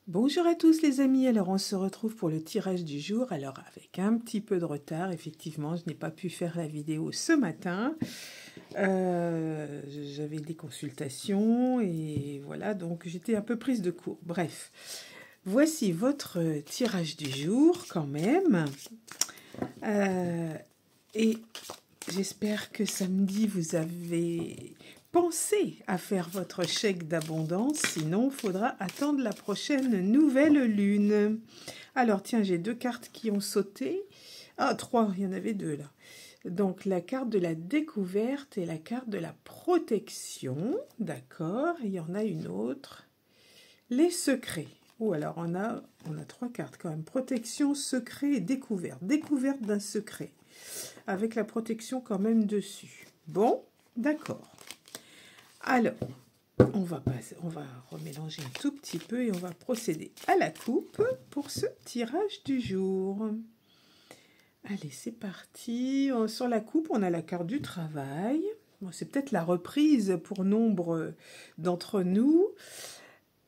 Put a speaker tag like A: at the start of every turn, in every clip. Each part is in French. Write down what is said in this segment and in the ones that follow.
A: Bonjour à tous les amis, alors on se retrouve pour le tirage du jour, alors avec un petit peu de retard, effectivement je n'ai pas pu faire la vidéo ce matin, j'avais des consultations et voilà, donc j'étais un peu prise de court. Bref, voici votre tirage du jour quand même, et j'espère que samedi vous avez pensez à faire votre chèque d'abondance, sinon il faudra attendre la prochaine nouvelle lune. Alors tiens, j'ai deux cartes qui ont sauté. Ah, trois, il y en avait deux là. Donc la carte de la découverte et la carte de la protection. D'accord, il y en a une autre. Les secrets. Oh, alors on a trois cartes quand même. Protection, secret et découverte. Découverte d'un secret. Avec la protection quand même dessus. Bon, d'accord. Alors, on va remélanger un tout petit peu et on va procéder à la coupe pour ce tirage du jour. Allez, c'est parti. Sur la coupe, on a la carte du travail. Bon, c'est peut-être la reprise pour nombre d'entre nous.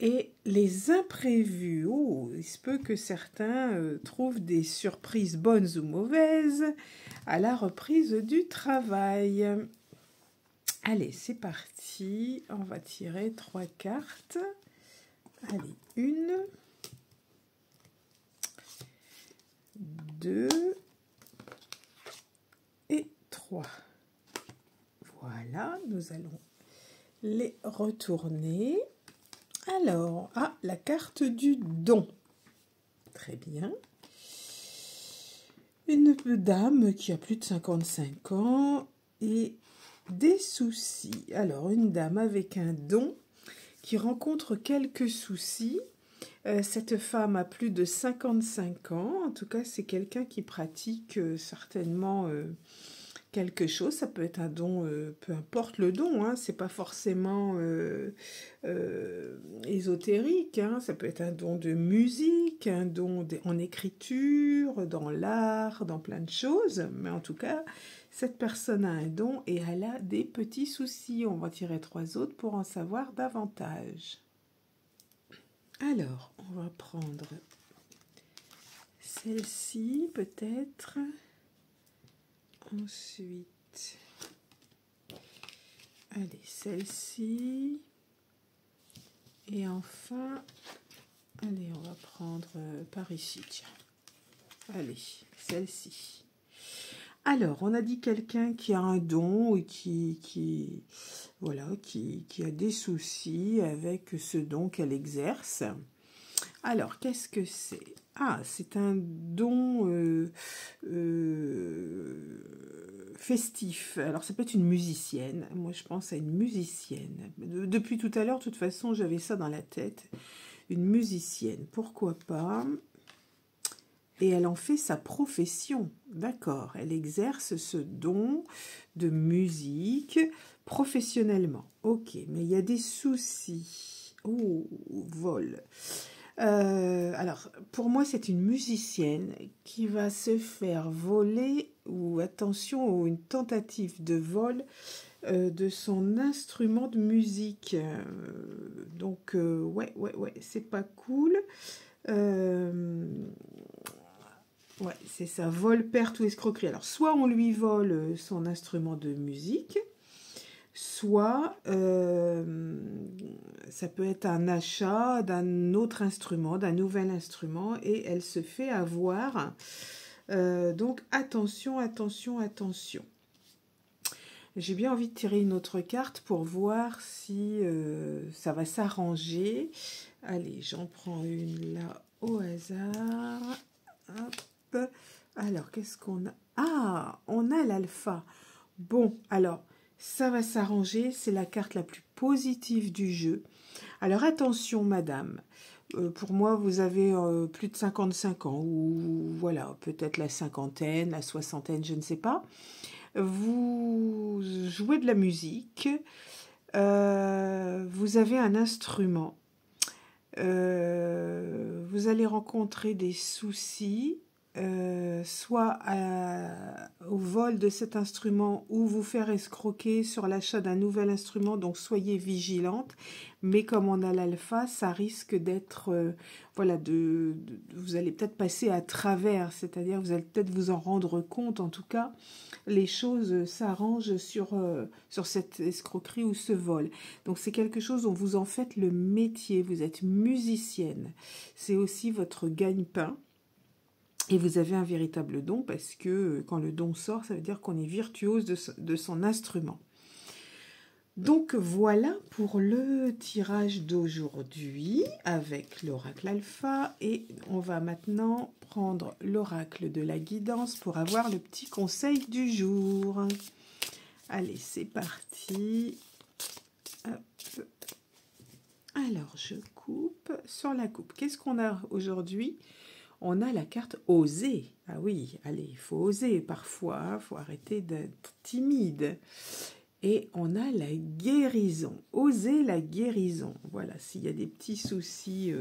A: Et les imprévus. Oh, il se peut que certains trouvent des surprises bonnes ou mauvaises à la reprise du travail. Allez, c'est parti. On va tirer trois cartes. Allez, une, deux et trois. Voilà, nous allons les retourner. Alors, la carte du don. Très bien. Une dame qui a plus de 55 ans et des soucis. Alors, une dame avec un don qui rencontre quelques soucis. Cette femme a plus de 55 ans. En tout cas, c'est quelqu'un qui pratique certainement quelque chose. Ça peut être un don, peu importe le don, hein, c'est pas forcément ésotérique. Hein, ça peut être un don de musique, un don en écriture, dans l'art, dans plein de choses. Mais en tout cas, cette personne a un don et elle a des petits soucis. On va tirer trois autres pour en savoir davantage. Alors, on va prendre celle-ci peut-être. Ensuite, allez, celle-ci. Et enfin, allez, on va prendre par ici, tiens. Allez, celle-ci. Alors, on a dit quelqu'un qui a un don et qui a des soucis avec ce don qu'elle exerce. Alors, qu'est-ce que c'est? Ah, c'est un don festif. Alors, ça peut être une musicienne. Moi, je pense à une musicienne. Depuis tout à l'heure, de toute façon, j'avais ça dans la tête. Une musicienne, pourquoi pas? Et elle en fait sa profession. D'accord, elle exerce ce don de musique professionnellement. Ok, mais il y a des soucis. Oh, vol. Alors, pour moi, c'est une musicienne qui va se faire voler, ou attention, ou une tentative de vol de son instrument de musique. Donc, ouais, c'est pas cool. Ouais, c'est ça, vol, perte ou escroquerie. Alors, soit on lui vole son instrument de musique, soit ça peut être un achat d'un autre instrument, d'un nouvel instrument, et elle se fait avoir. Donc attention, attention, attention. J'ai bien envie de tirer une autre carte pour voir si ça va s'arranger. Allez, j'en prends une là au hasard. Hop. Alors, qu'est-ce qu'on a? Ah, on a l'alpha. Bon, alors, ça va s'arranger, c'est la carte la plus positive du jeu. Alors attention madame, pour moi vous avez plus de 55 ans, ou voilà, peut-être la cinquantaine, la soixantaine, je ne sais pas. Vous jouez de la musique, vous avez un instrument, vous allez rencontrer des soucis, soit au vol de cet instrument ou vous faire escroquer sur l'achat d'un nouvel instrument, donc soyez vigilante. Mais comme on a l'alpha, ça risque d'être, voilà, vous allez peut-être passer à travers, c'est-à-dire vous allez peut-être vous en rendre compte. En tout cas, les choses s'arrangent sur cette escroquerie ou ce vol. Donc c'est quelque chose dont vous en faites le métier, vous êtes musicienne. C'est aussi votre gagne-pain. Et vous avez un véritable don parce que quand le don sort, ça veut dire qu'on est virtuose de son instrument. Donc voilà pour le tirage d'aujourd'hui avec l'oracle alpha. Et on va maintenant prendre l'oracle de la guidance pour avoir le petit conseil du jour. Allez, c'est parti. Hop. Alors, je coupe sur la coupe. Qu'est-ce qu'on a aujourd'hui ? On a la carte oser. Ah oui, allez, il faut oser parfois, il faut arrêter d'être timide. Et on a la guérison. Oser la guérison. Voilà, s'il y a des petits soucis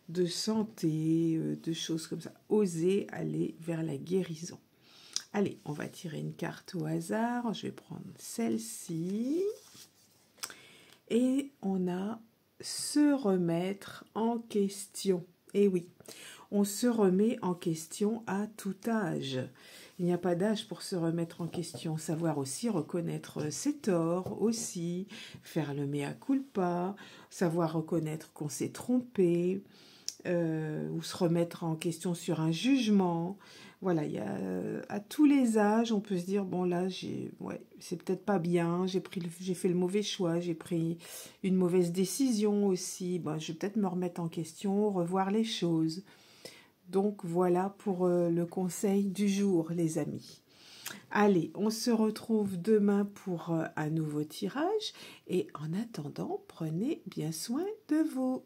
A: de santé, de choses comme ça, oser aller vers la guérison. Allez, on va tirer une carte au hasard. Je vais prendre celle-ci. Et on a se remettre en question. Eh oui, on se remet en question à tout âge. Il n'y a pas d'âge pour se remettre en question. Savoir aussi reconnaître ses torts aussi, faire le mea culpa, savoir reconnaître qu'on s'est trompé, ou se remettre en question sur un jugement. Voilà, il y a, à tous les âges, on peut se dire, bon là, c'est peut-être pas bien, j'ai fait le mauvais choix, j'ai pris une mauvaise décision aussi, bon, je vais peut-être me remettre en question, revoir les choses. Donc voilà pour le conseil du jour, les amis. Allez, on se retrouve demain pour un nouveau tirage et en attendant, prenez bien soin de vous.